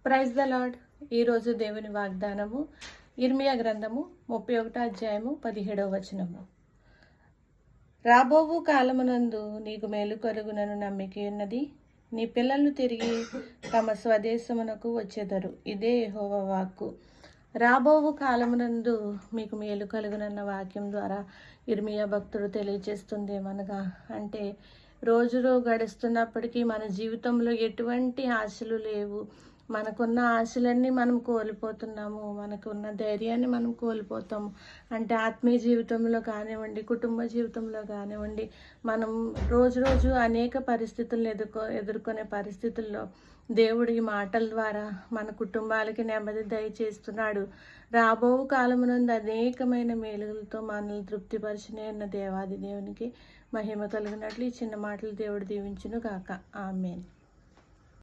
Praise the lord. ఈరోజు దేవుని వాగ్దానము ఇర్మియా గ్రంథము 31వ అధ్యాయము 17వ వచనము. రాబోవు కాలమునందు నీకు మేలు కలుగునను నమ్మిక ఉన్నది. నీ పిల్లలు తిరిగి తమ స్వదేశమునకు వచ్చెదరు. ఇదే యెహోవా వాక్కు. రాబోవు కాలమునందు మీకు మేలు కలుగునన్న వాక్యం ద్వారా ఇర్మియా భక్తుడు తెలియజేస్తుంది ఏమనగా, అంటే రోజులు గడుస్తున్నప్పటికీ మన జీవితంలో ఎటువంటి ఆశలు లేవు. మనకున్న ఆశలన్నీ మనం కోల్పోతున్నాము. మనకున్న ధైర్యాన్ని మనం కోల్పోతాము. అంటే ఆత్మీయ జీవితంలో కానివ్వండి, కుటుంబ జీవితంలో కానివ్వండి, మనం రోజు అనేక పరిస్థితులను ఎదుర్కొనే పరిస్థితుల్లో దేవుడి మాటల ద్వారా మన కుటుంబాలకి నెమ్మది దయచేస్తున్నాడు. రాబో కాలమునందు అనేకమైన మేలులతో మనల్ని తృప్తిపరిచిన ఉన్న దేవాది దేవునికి మహిమ కలిగినట్లు ఈ చిన్న మాటలు దేవుడు దీవించును గాక. ఆమేన్.